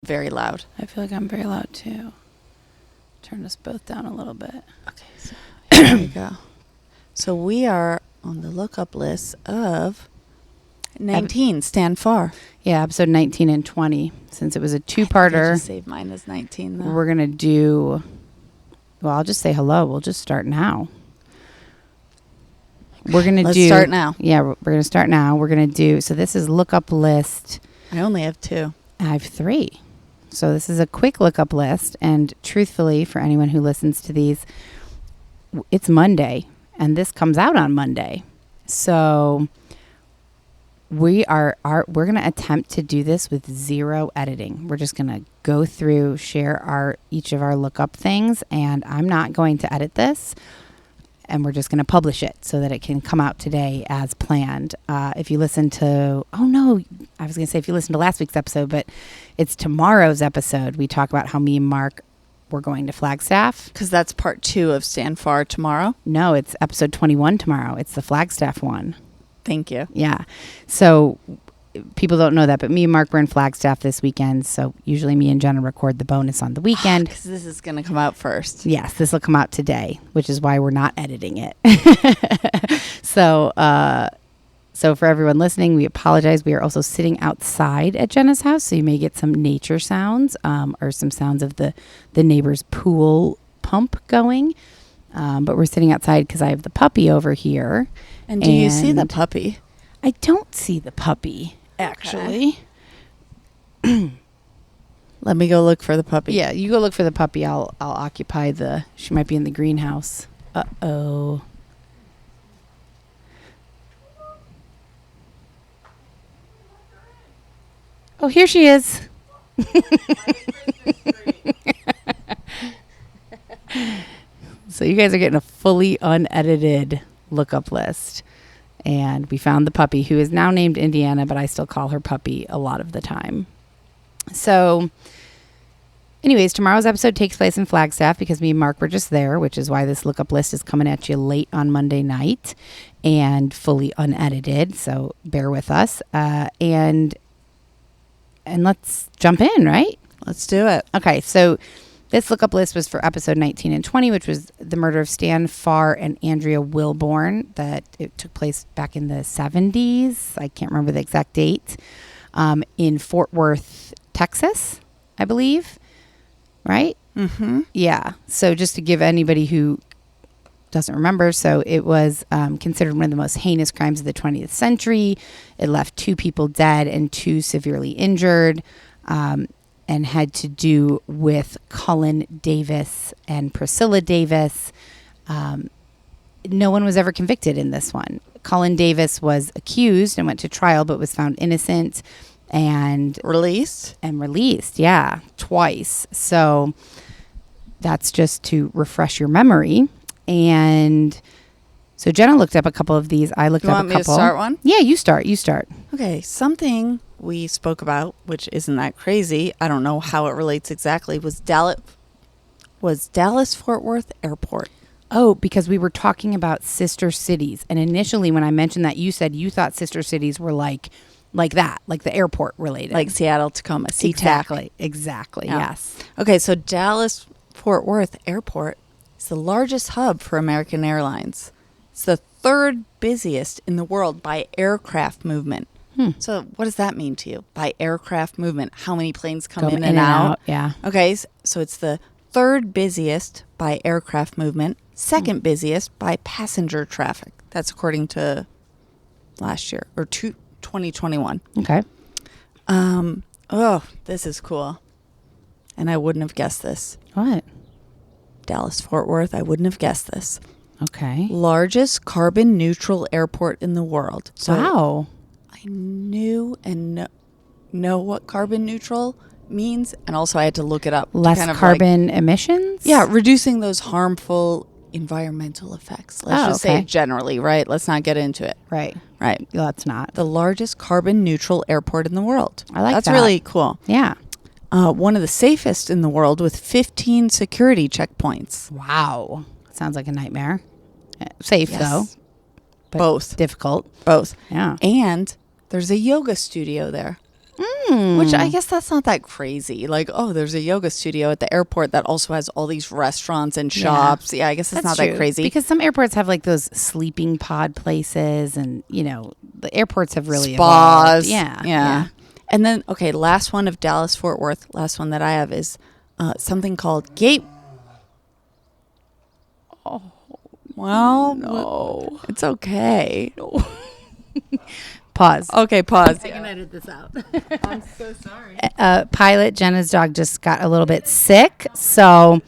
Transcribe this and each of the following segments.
very loud. I feel like I'm very loud too. Turn us both down a little bit. Okay, so here we go. So we are on the lookup list of 19, Stand Farr. Yeah, episode 19 and 20. Since it was a two-parter. I just save mine as 19 though. We're going to do... Well, I'll just say hello. We'll just start now. We're going to Let's start now. Yeah, we're going to start now. We're going to do... So this is lookup list. I only have 2. I have 3. So this is a quick lookup list. And truthfully, for anyone who listens to these, it's Monday. And this comes out on Monday. So we're going to attempt to do this with 0 editing. We're just going to go through, share each of our lookup things. And I'm not going to edit this. And we're just going to publish it so that it can come out today as planned. If you listen to, if you listen to last week's episode, but it's tomorrow's episode. We talk about how me and Mark were going to Flagstaff. Because that's part 2 of Stand Farr tomorrow? No, it's episode 21 tomorrow. It's the Flagstaff one. Thank you. Yeah. So people don't know that, but me and Mark were in Flagstaff this weekend. So usually me and Jenna record the bonus on the weekend. Because this is going to come out first. Yes, this will come out today, which is why we're not editing it. So for everyone listening, we apologize. We are also sitting outside at Jenna's house, so you may get some nature sounds or some sounds of the neighbor's pool pump going. But we're sitting outside because I have the puppy over here. And do you see the puppy? I don't see the puppy, actually. Okay. Let me go look for the puppy. Yeah, you go look for the puppy. I'll occupy she might be in the greenhouse. Uh-oh. Oh, here she is. So you guys are getting a fully unedited lookup list. And we found the puppy, who is now named Indiana, but I still call her puppy a lot of the time. So anyways, tomorrow's episode takes place in Flagstaff because me and Mark were just there, which is why this lookup list is coming at you late on Monday night and fully unedited. So bear with us. And let's jump in, right? Let's do it. Okay, so this lookup list was for episode 19 and 20, which was the murder of Stan Farr and Andrea Wilborn. That it took place back in the 70s. I can't remember the exact date. In Ft.Worth, Texas, I believe. Right? Mm-hmm. Yeah. So just to give anybody who doesn't remember, so it was considered one of the most heinous crimes of the 20th century. It left 2 people dead and 2 severely injured, and had to do with Cullen Davis and Priscilla Davis. No one was ever convicted in this one. Cullen Davis was accused and went to trial, but was found innocent and released, yeah, twice. So that's just to refresh your memory. And so Jenna looked up a couple of these. I looked up a couple. You want me to start one? Yeah, you start. Okay, something we spoke about, which isn't that crazy, I don't know how it relates exactly, was Dallas-Fort Worth Airport. Oh, because we were talking about sister cities. And initially when I mentioned that, you said you thought sister cities were like that, like the airport related. Like Seattle, Tacoma, SeaTac. Exactly, yeah. Yes. Okay, so Dallas-Fort Worth Airport is the largest hub for American Airlines. It's the 3rd busiest in the world by aircraft movement. So what does that mean to you? By aircraft movement, how many planes come in and out? Yeah. Okay, so it's the 3rd busiest by aircraft movement, 2nd busiest by passenger traffic. That's according to last year, or 2021. Okay. Oh, this is cool. And I wouldn't have guessed this. What? Dallas-Fort Worth, I wouldn't have guessed this. Okay. Largest carbon neutral airport in the world. So wow. I knew and know what carbon neutral means, and also I had to look it up. Less kind of carbon emissions? Yeah, reducing those harmful environmental effects. Let's just say it generally, right? Let's not get into it. Right. Let's not. The largest carbon neutral airport in the world. I like that. That's really cool. Yeah. One of the safest in the world with 15 security checkpoints. Wow. Sounds like a nightmare. Safe, though. But both. Difficult. Both. Yeah. And there's a yoga studio there. Which I guess that's not that crazy. Like, oh, there's a yoga studio at the airport that also has all these restaurants and shops. Yeah, I guess it's not that crazy. Because some airports have like those sleeping pod places, and the airports have really spas. Evolved. Yeah. And then, okay, last one of Dallas Fort Worth. Last one that I have is something called Gate. Oh, well, no, it's okay. No. Pause. Okay, pause. I can edit this out. I'm so sorry. Pilot Jenna's dog just got a little bit sick, so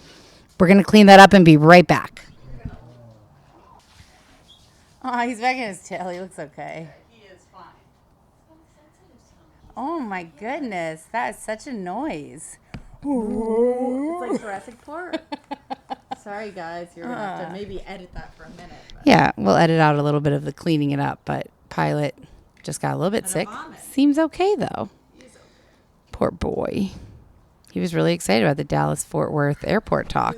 we're gonna clean that up and be right back. Oh, he's back in his tail. He looks okay. He is fine. Oh my goodness, that is such a noise. It's like Jurassic Park. Sorry, guys. You're going to have to maybe edit that for a minute. But. Yeah, we'll edit out a little bit of the cleaning it up, but Pilot just got a little bit sick. Seems okay, though. He's okay. Poor boy. He was really excited about the Dallas-Fort Worth airport talk.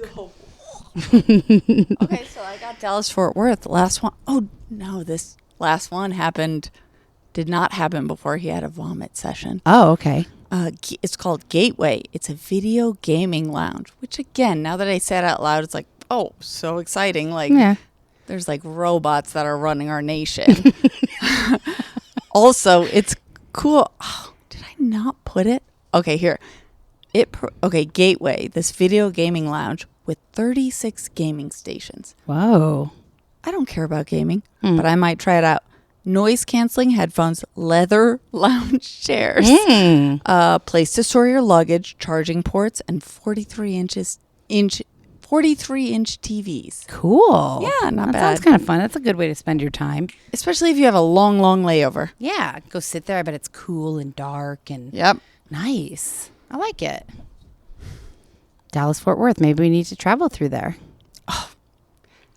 Okay, so I got Dallas-Fort Worth. Last one. Oh, no, this last one did not happen before he had a vomit session. Oh, okay. It's called Gateway. It's a video gaming lounge, which again, now that I say it out loud, it's like, oh, so exciting. Like, there's like robots that are running our nation. Also, it's cool. Oh, did I not put it? Okay, here. Gateway, this video gaming lounge with 36 gaming stations. Whoa. I don't care about gaming, but I might try it out. Noise canceling headphones, leather lounge chairs, place to store your luggage, charging ports, and 43-inch TVs. Cool. Yeah, not that bad. Sounds kind of fun. That's a good way to spend your time. Especially if you have a long, long layover. Yeah, go sit there. I bet it's cool and dark and nice. I like it. Dallas-Fort Worth. Maybe we need to travel through there.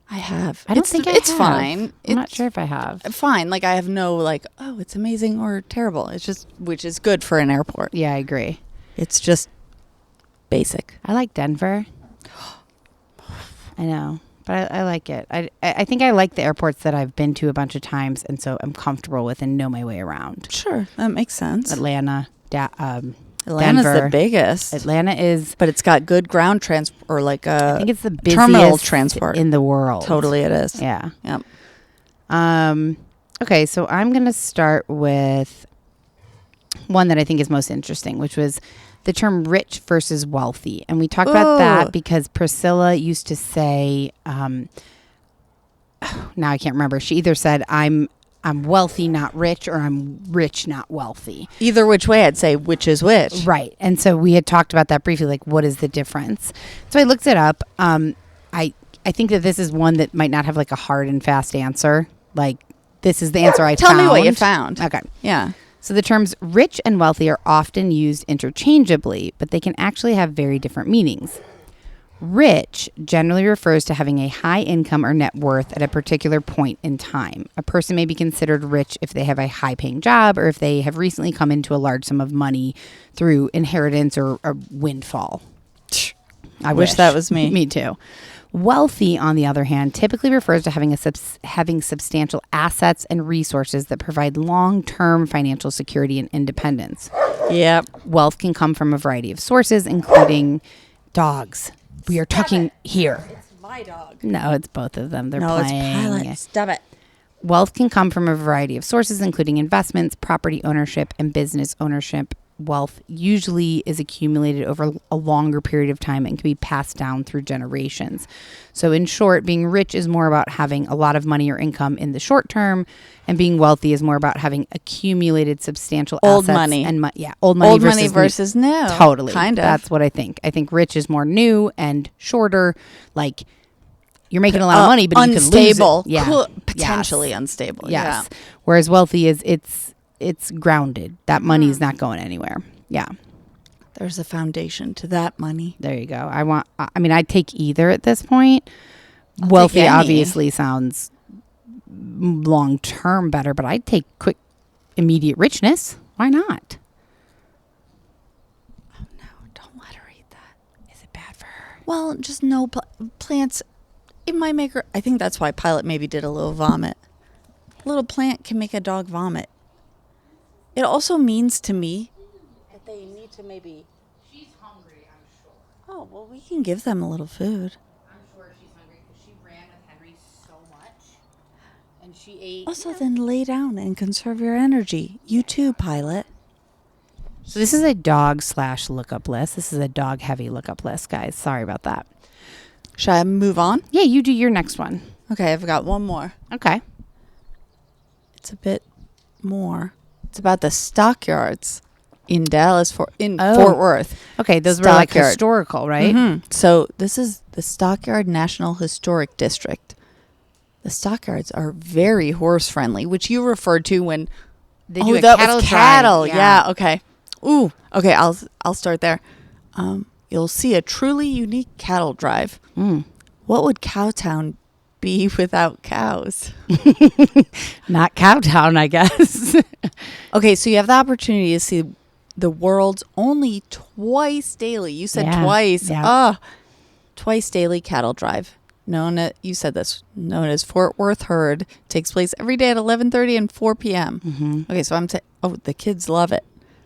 I have. I don't think it's have. Fine. I'm not sure if I have. Fine. Like I have no like, oh, it's amazing or terrible. It's just, which is good for an airport. Yeah, I agree. It's just basic. I like Denver. I know, but I like it. I think I like the airports that I've been to a bunch of times, and so I'm comfortable with and know my way around. Sure, that makes sense. Atlanta, Atlanta's Denver. The biggest. Atlanta is, but it's got good ground transport, or like a I think it's the busiest terminal transport in the world. Totally, it is. Yeah. Yep. Okay, so I'm gonna start with one that I think is most interesting, which was the term rich versus wealthy. And we talked about that because Priscilla used to say, now I can't remember. She either said, I'm wealthy, not rich, or I'm rich, not wealthy. Either which way, I'd say which is which. Right. And so we had talked about that briefly, like what is the difference? So I looked it up. I think that this is one that might not have like a hard and fast answer. Like this is the answer I found. Tell me what you found. Okay. Yeah. So the terms rich and wealthy are often used interchangeably, but they can actually have very different meanings. Rich generally refers to having a high income or net worth at a particular point in time. A person may be considered rich if they have a high-paying job or if they have recently come into a large sum of money through inheritance or a windfall. I wish that was me. Me too. Wealthy, on the other hand, typically refers to having having substantial assets and resources that provide long-term financial security and independence. Yep. Wealth can come from a variety of sources, including dogs. We are talking here. It's my dog. No, it's both of them. They're no, playing. It's Pilot. Stop it. Wealth can come from a variety of sources, including investments, property ownership, and business ownership. Wealth usually is accumulated over a longer period of time and can be passed down through generations. So in short, being rich is more about having a lot of money or income in the short term, and being wealthy is more about having accumulated substantial old assets money. And old money versus new. Totally. Kind of. That's what I think. I think rich is more new and shorter. Like you're making a lot of money, but unstable. You can lose it. Yeah. Potentially unstable. Yes. Yeah. Whereas wealthy is it's grounded. That money is not going anywhere. Yeah. There's a foundation to that money. There you go. I'd take either at this point. Wealthy obviously sounds long-term better, but I'd take quick, immediate richness. Why not? Oh, no. Don't let her eat that. Is it bad for her? Well, just no plants. It might make her. I think that's why Pilot maybe did a little vomit. A little plant can make a dog vomit. It also means to me they need to maybe... She's hungry, I'm sure. Oh, well, we can give them a little food. I'm sure she's hungry because she ran with Henry so much. And she ate... Also, then lay down and conserve your energy. You too, pilot. So this is a dog / lookup list. This is a dog heavy lookup list, guys. Sorry about that. Should I move on? Yeah, you do your next one. Okay, I've got one more. Okay. It's a bit more. It's about the stockyards in Fort Worth. Okay, those were like Stockyard. historical, right? Mm-hmm. So this is the Stockyard National Historic District. The stockyards are very horse friendly, which you referred to when They do a that cattle was drive, cattle. yeah. Yeah. Okay. Ooh. Okay. I'll start there. You'll see a truly unique cattle drive. What would Cowtown be without cows? Not Cowtown, I guess. Okay, so you have the opportunity to see the world's only twice daily. You said twice. Yeah. Twice daily cattle drive. Known as Ft.Worth Herd. Takes place every day at 11:30 and 4 p.m. Mm-hmm. Okay, so the kids love it.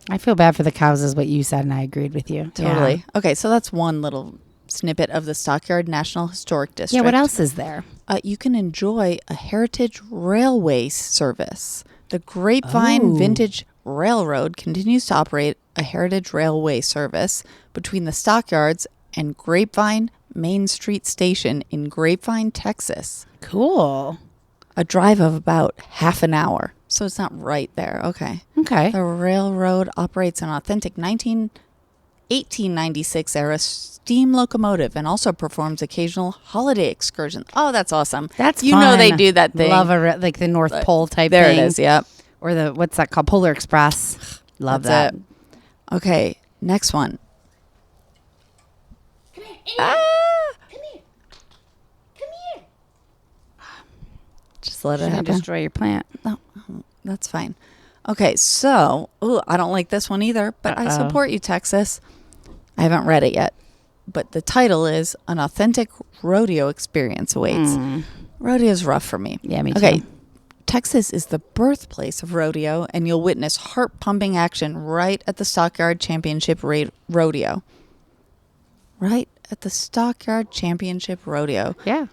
I feel bad for the cows is what you said, and I agreed with you. Totally. Yeah. Okay, so that's one little snippet of the Stockyard National Historic District. Yeah, what else is there? You can enjoy a heritage railway service. The Grapevine Vintage Railroad continues to operate a heritage railway service between the Stockyards and Grapevine Main Street Station in Grapevine, Texas. Cool. A drive of about half an hour. So it's not right there. Okay. Okay. The railroad operates an authentic 1896 era steam locomotive and also performs occasional holiday excursions. Oh, that's awesome. That's you fun. know they do that thing. Love like the North Pole type there thing. There it is, yep. Or what's that called? Polar Express. Love that's that. It. Okay, next one. Come here. Ah! Come here. Come here. Just let it Shouldn't happen. destroy your plant. No, that's fine. Okay, so, I don't like this one either, but I support you, Texas. I haven't read it yet, but the title is An Authentic Rodeo Experience Awaits. Rodeo's rough for me. Yeah, me too. Okay, Texas is the birthplace of rodeo, and you'll witness heart-pumping action right at the Stockyard Championship Rodeo. Right at the Stockyard Championship Rodeo. Yeah.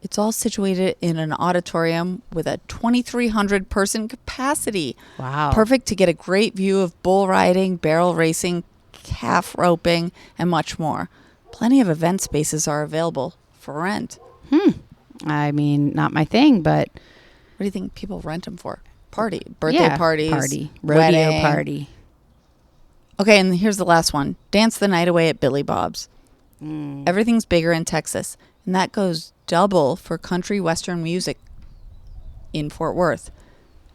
It's all situated in an auditorium with a 2,300 person capacity. Wow. Perfect to get a great view of bull riding, barrel racing, calf roping, and much more. Plenty of event spaces are available for rent. I mean, not my thing, but... What do you think people rent them for? Birthday parties. Rodeo wedding. party. Okay, and here's the last one. Dance the night away at Billy Bob's. Everything's bigger in Texas, and that goes double for country western music in Fort Worth.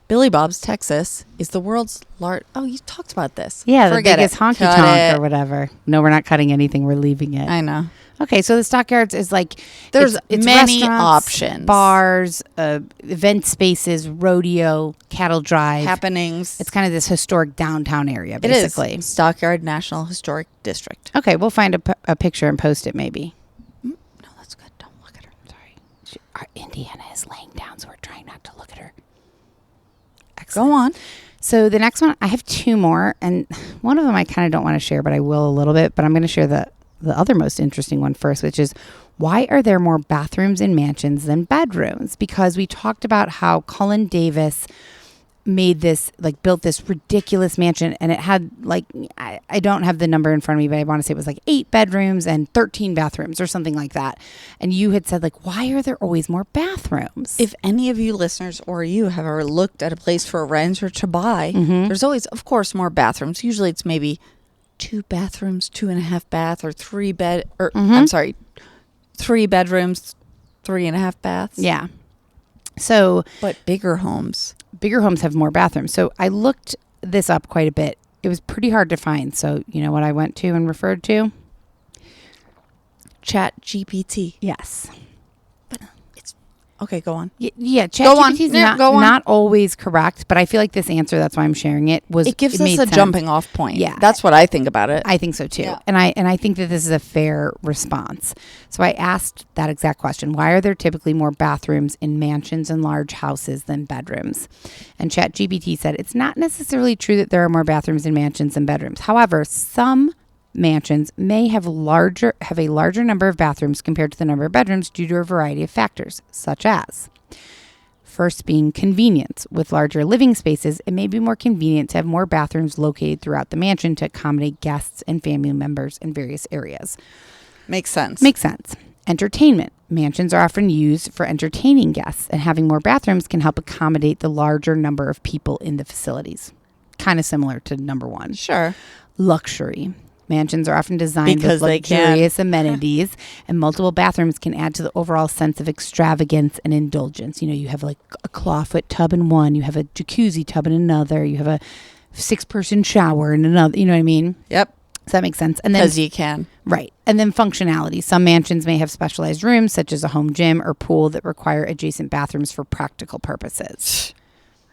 Billy Bob's, Texas, is the world's large... Oh, you talked about this. Yeah, Forget the biggest honky Cut tonk it. or whatever. No, we're not cutting anything. We're leaving it. I know. Okay, so the Stockyards is like... There's it's many restaurants, options. Bars, event spaces, rodeo, cattle drive. Happenings. It's kind of this historic downtown area, It basically. is. Stockyard National Historic District. Okay, we'll find a picture and post it maybe. No, that's good. Don't look at her. Sorry. Our Indiana is laying down, so we're trying not to look at her. Go on. So the next one, I have two more, and one of them I kind of don't want to share, but I will a little bit. But I'm going to share the other most interesting one first, which is why are there more bathrooms in mansions than bedrooms? Because we talked about how Cullen Davis built this ridiculous mansion, and it had I don't have the number in front of me, but I want to say it was 8 bedrooms and 13 bathrooms or something like that. And you had said why are there always more bathrooms? If any of you listeners or you have ever looked at a place for rent or to buy, there's always, of course, more bathrooms. Usually it's maybe 2 bathrooms, 2.5 bath, or 3 bed, or I'm sorry, 3 bedrooms, 3.5 baths. Yeah. So, but bigger homes have more bathrooms. So I looked this up quite a bit. It was pretty hard to find. So you know what I went to and referred to? Chat GPT. Yes. But it's Okay, go on. Yeah, Go on. ChatGPT is Yeah, go on. not always correct, but I feel like this answer, that's why I'm sharing it, It gives us made a sense. jumping off point. Yeah. That's what I think about it. I think so too. Yeah. And I think that this is a fair response. So I asked that exact question. Why are there typically more bathrooms in mansions and large houses than bedrooms? And ChatGPT said it's not necessarily true that there are more bathrooms in mansions than bedrooms. However, some mansions may have a larger number of bathrooms compared to the number of bedrooms due to a variety of factors, such as first being convenience. With larger living spaces, it may be more convenient to have more bathrooms located throughout the mansion to accommodate guests and family members in various areas. Makes sense. Makes sense. Entertainment. Mansions are often used for entertaining guests, and having more bathrooms can help accommodate the larger number of people in the facilities. Kind of similar to number one. Sure. Luxury. Mansions are often designed Because with they can. luxurious amenities, and multiple bathrooms can add to the overall sense of extravagance and indulgence. You know, you have like a clawfoot tub in one, you have a jacuzzi tub in another, you have a 6-person shower in another. You know what I mean? Yep. Does that make sense? And then, Because you can. right. And then functionality. Some mansions may have specialized rooms, such as a home gym or pool, that require adjacent bathrooms for practical purposes.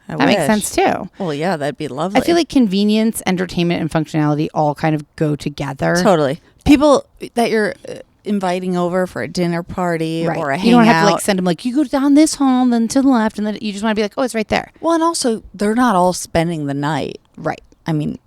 That Makes sense too. Well, yeah, that'd be lovely. I feel like convenience, entertainment, and functionality all kind of go together. Totally. People that you're inviting over for a dinner party Right. or a hangout. You don't have to like send them like, you go down this hall, then to the left, and then you just want to be like, oh, it's right there. Well, and also they're not all spending the night. Right. I mean,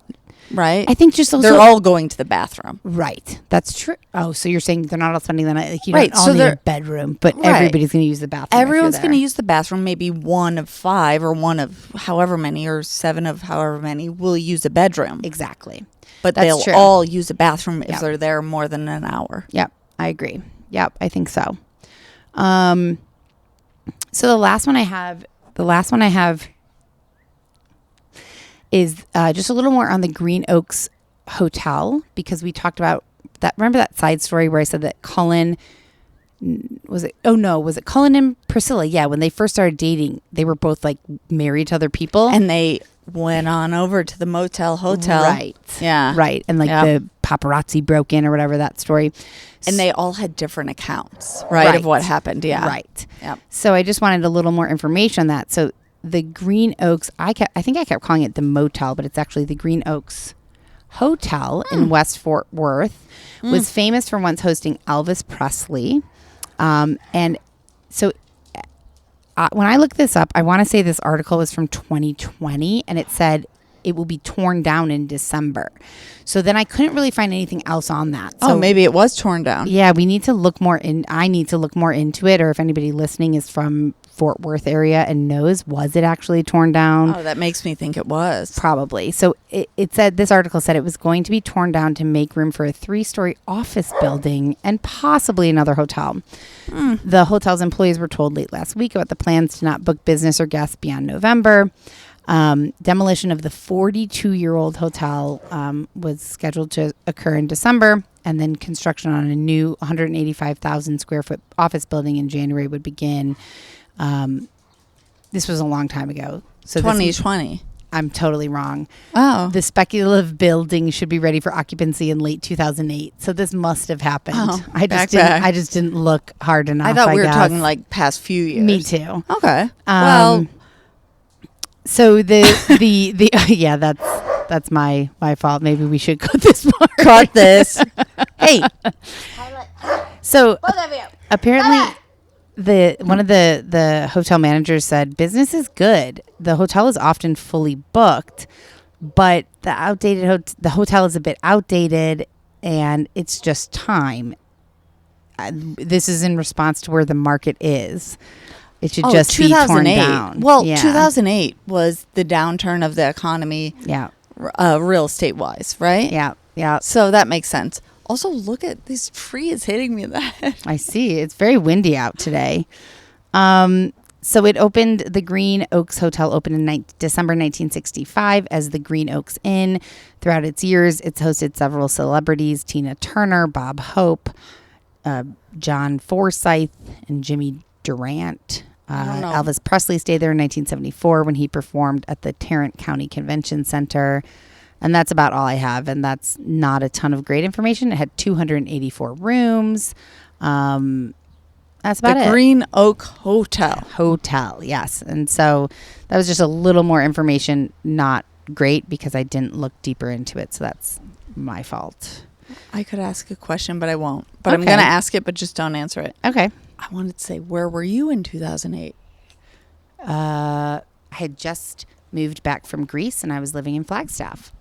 right? I think just also they're all going to the bathroom. right. That's true. Oh, so you're saying they're not all spending the night, like you Right, don't all so need they're- a bedroom, but Right. everybody's going to use the bathroom. Everyone's going to use the bathroom. Maybe one of 5 or one of however many or 7 of however many will use a bedroom. Exactly. But That's they'll true. all use a bathroom if Yep. they're there more than an hour. Yep, I agree. Yep, I think so. So the last one I have is just a little more on the Green Oaks Hotel, because we talked about that. Remember that side story where I said that Cullen was it Cullen and Priscilla? Yeah, when they first started dating, they were both like married to other people. And they went on over to the motel hotel. Right. Yeah. Right. And like Yep. the paparazzi broke in or whatever, that story. And they all had different accounts, right, of what happened. Yeah. Right. Yep. So I just wanted a little more information on that. So the Green Oaks, I think I kept calling it the motel, but it's actually the Green Oaks Hotel in West Ft.Worth, was famous for once hosting Elvis Presley. And so when I looked this up, I want to say this article was from 2020, and it said it will be torn down in December. So then I couldn't really find anything else on that. So maybe it was torn down. yeah, we need to look more I need to look more into it, or if anybody listening is from Fort Worth area and knows, was it actually torn down? Oh, that makes me think it was. Probably. So it said, this article said it was going to be torn down to make room for a 3-story office building and possibly another hotel. The hotel's employees were told late last week about the plans to not book business or guests beyond November. Demolition of the 42-year-old hotel was scheduled to occur in December, and then construction on a new 185,000 square foot office building in January would begin. This was a long time ago. So 2020. I'm totally wrong. Oh. The speculative building should be ready for occupancy in late 2008. So this must have happened. Oh, I just didn't look hard enough. I thought we were guess. talking like past few years. Me too. Okay. Well, So the yeah, that's my fault. Maybe we should cut this part. cut this. Hey. So apparently one of the hotel managers said business is good. The hotel is often fully booked, but the hotel is a bit outdated, and it's just time. This is in response to where the market is. It should just be torn down. Well, Yeah. 2008 was the downturn of the economy, Yeah. real estate wise, right? Yeah. Yeah. So that makes sense. Also, look at this tree is hitting me in the head. I see. It's very windy out today. So it opened, the Green Oaks Hotel opened in December 1965 as the Green Oaks Inn. Throughout its years, it's hosted several celebrities: Tina Turner, Bob Hope, John Forsythe, and Jimmy Durant. don't know. Elvis Presley stayed there in 1974 when he performed at the Tarrant County Convention Center. And that's about all I have. And that's not a ton of great information. It had 284 rooms. That's about it. The Green Oak Hotel. Hotel, yes. And so that was just a little more information, not great because I didn't look deeper into it. So that's my fault. I could ask a question, but I won't. But I'm going to ask it, but just don't answer it. Okay. I wanted to say, where were you in 2008? I had just moved back from Greece and I was living in Flagstaff.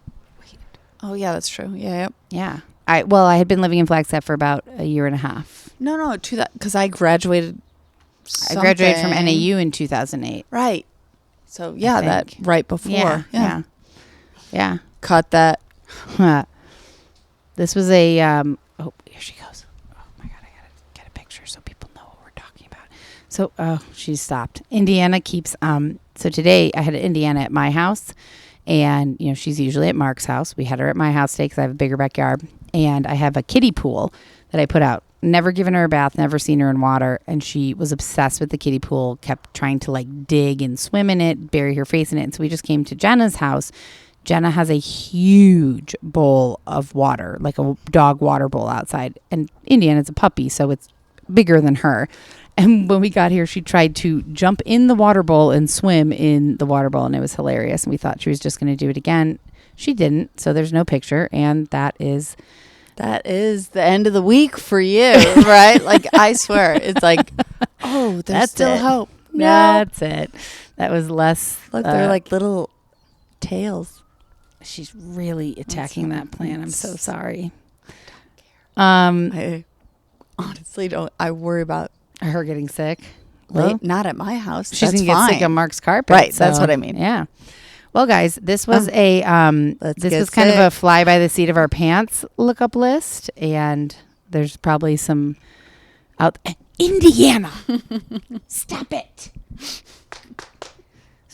Oh, yeah, that's true. Yeah. Yeah. I had been living in Flagstaff for about a year and a half. No, because I graduated. I graduated from NAU in 2008. Right. So, yeah, that right before. Yeah. Cut that. This was a, here she goes. Oh my God, I gotta get a picture so people know what we're talking about. So, she stopped. Indiana keeps, so today I had Indiana at my house and, she's usually at Mark's house. We had her at my house today because I have a bigger backyard and I have a kiddie pool that I put out. Never given her a bath, never seen her in water. And she was obsessed with the kiddie pool, kept trying to like dig and swim in it, bury her face in it. And so we just came to Jenna's house. Jenna has a huge bowl of water, like a dog water bowl outside. And Indiana's a puppy, so it's bigger than her. And when we got here, she tried to jump in the water bowl and swim in the water bowl. And it was hilarious. And we thought she was just going to do it again. She didn't. So there's no picture. And that is the end of the week for you, right? Like, I swear. It's like, oh, there's still hope. No. That's it. That was less. Look, they're like little tails. She's really attacking that plant. I'm so sorry. I honestly don't. I worry about her getting sick. Well, not at my house. She's going to get sick on Mark's carpet. Right. So. That's what I mean. Yeah. Well, guys, this was kind of a fly by the seat of our pants look up list. And there's probably some Indiana. Stop it.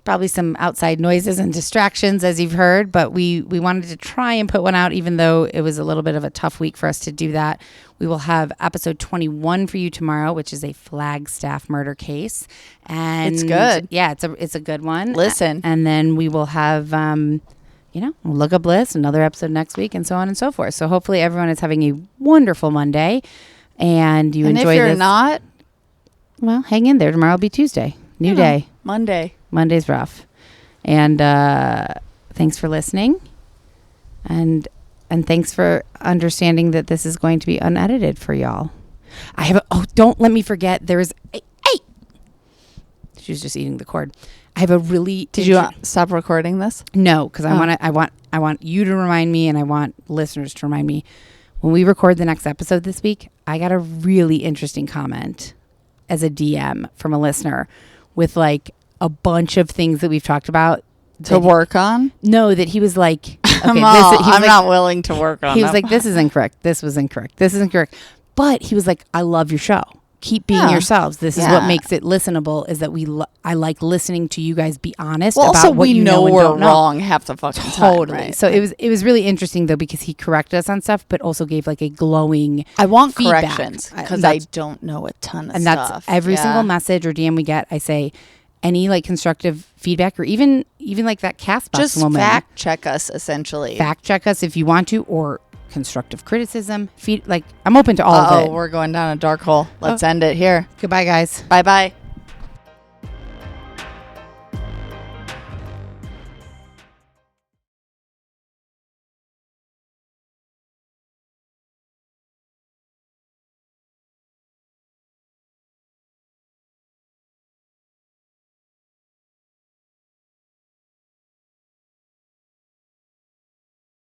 Probably some outside noises and distractions, as you've heard, but we wanted to try and put one out, even though it was a little bit of a tough week for us to do that. We will have episode 21 for you tomorrow, which is a Flagstaff murder case, and it's good. Yeah, it's a good one. Listen, and then we will have look up list, another episode next week, and so on and so forth. So hopefully everyone is having a wonderful Monday, and you enjoy this. And if you're not, well, hang in there. Tomorrow will be Tuesday, new day. Monday's rough. And thanks for listening. And thanks for understanding that this is going to be unedited for y'all. Don't let me forget. There is she was just eating the cord. I have a really Did you stop recording this? No, because I want you to remind me and I want listeners to remind me. When we record the next episode this week, I got a really interesting comment as a DM from a listener with like a bunch of things that we've talked about to work on. No, that he was like, okay, I'm not willing to work on. He was like, this is incorrect. This was incorrect. This is incorrect. But he was like, I love your show. Keep being yourselves. This is what makes it listenable. Is that I like listening to you guys be honest about what you know and don't know. Wrong half the fucking time, right? So it was really interesting though because he corrected us on stuff, but also gave like a glowing. I want feedback. Corrections because I don't know a ton of and stuff. That's every single message or DM we get. I say any like constructive feedback or even like that cast box just woman. Fact check us essentially. Fact check us if you want to or. Constructive criticism, I'm open to all of it. We're going down a dark hole. Let's end it here. Goodbye, guys. Bye-bye.